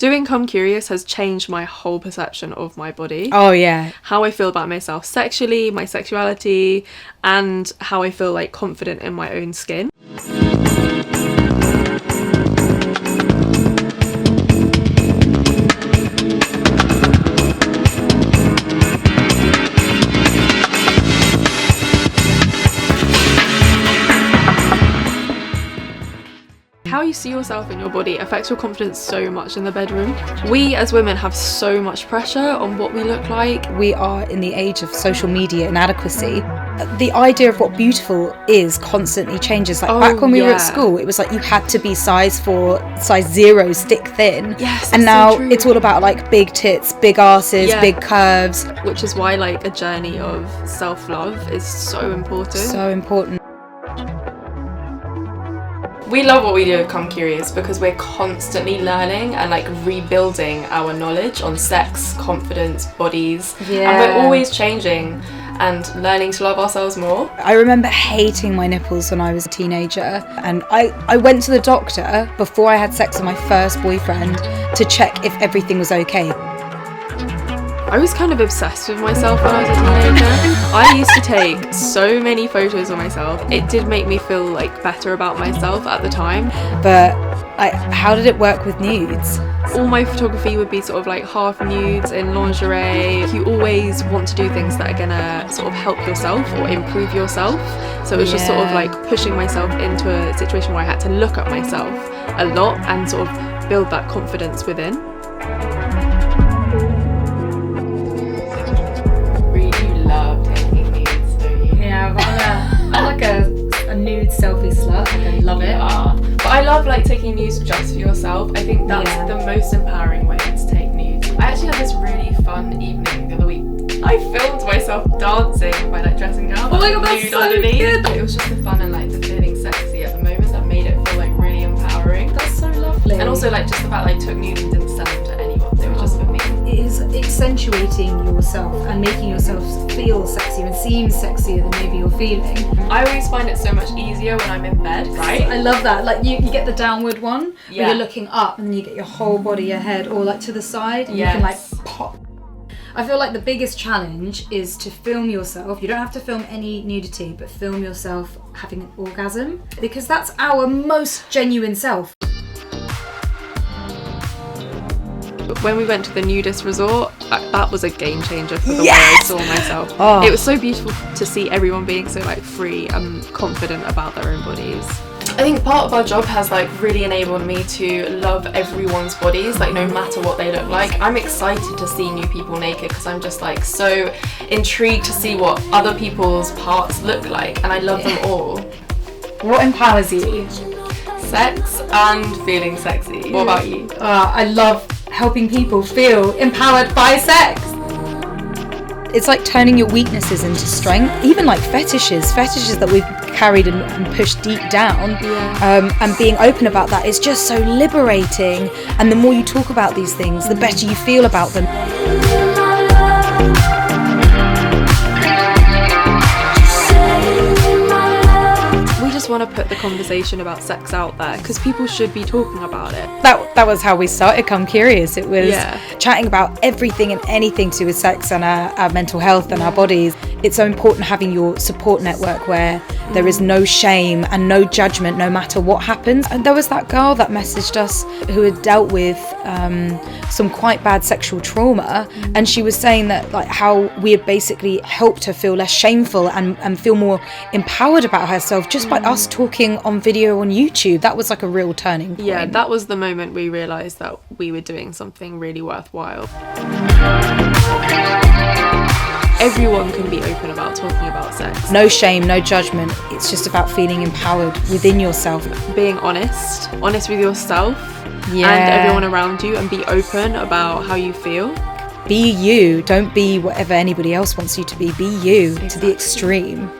Doing ComeCurious has changed my whole perception of my body. Oh yeah. How I feel about myself sexually, my sexuality, and how I feel like confident in my own skin. How you see yourself in your body affects your confidence so much in the bedroom. We as women have so much pressure on what we look like. We are in the age of social media inadequacy. The idea of what beautiful is constantly changes. Like back when we were at school, it was like you had to be size 4, size 0, stick thin. Yes, and now so true. It's all about like big tits, big asses, big curves. Which is why like a journey of self-love is so important. So important. We love what we do at ComeCurious because we're constantly learning and like rebuilding our knowledge on sex, confidence, bodies, and we're always changing and learning to love ourselves more. I remember hating my nipples when I was a teenager, and I went to the doctor before I had sex with my first boyfriend to check if everything was okay. I was kind of obsessed with myself when I was a teenager. I used to take so many photos of myself. It did make me feel like better about myself at the time. But how did it work with nudes? All my photography would be sort of like half nudes in lingerie. You always want to do things that are gonna sort of help yourself or improve yourself. So it was just sort of like pushing myself into a situation where I had to look at myself a lot and sort of build that confidence within. I'm like a nude selfie slut. Like, I love it. But I love like taking nudes just for yourself. I think that's the most empowering way to take nudes. I actually had this really fun evening the other week. I filmed myself dancing by like dressing down. Oh my god, that's so underneath. good. It was just the fun and like the feeling sexy at the moment that made it feel like really empowering. That's so lovely. And also like just the fact that I took nudes and didn't send them to anyone. They were just for me. It is accentuating yourself and making yourself feel sexier and seem sexier than maybe you're feeling. I always find it so much easier when I'm in bed, right? I love that. Like you get the downward one where you're looking up and then you get your whole body, your head, or like to the side and you can like pop. I feel like the biggest challenge is to film yourself. You don't have to film any nudity, but film yourself having an orgasm, because that's our most genuine self. When we went to the nudist resort, that was a game changer for the way I saw myself. It was so beautiful to see everyone being so like free and confident about their own bodies. I think part of our job has like really enabled me to love everyone's bodies, like no matter what they look like. I'm excited to see new people naked because I'm just like so intrigued to see what other people's parts look like, and I love them all. What empowers you? Sex and feeling sexy. What about you? I love helping people feel empowered by sex. It's like turning your weaknesses into strength. Even like fetishes that we've carried and pushed deep down, and being open about that is just so liberating. And the more you talk about these things, the better you feel about them. Want to put the conversation about sex out there because people should be talking about it. That was how we started ComeCurious. It was chatting about everything and anything to do with sex and our mental health and our bodies. It's so important having your support network where there is no shame and no judgment no matter what happens. And there was that girl that messaged us who had dealt with some quite bad sexual trauma, and she was saying that like how we had basically helped her feel less shameful and feel more empowered about herself just by us talking on video on YouTube. That was like a real turning point. Yeah, that was the moment we realised that we were doing something really worthwhile. Everyone can be open about talking about sex. No shame, no judgment. It's just about feeling empowered within yourself. Being honest with yourself and everyone around you, and be open about how you feel. Be you. Don't be whatever anybody else wants you to be. Be you to the extreme.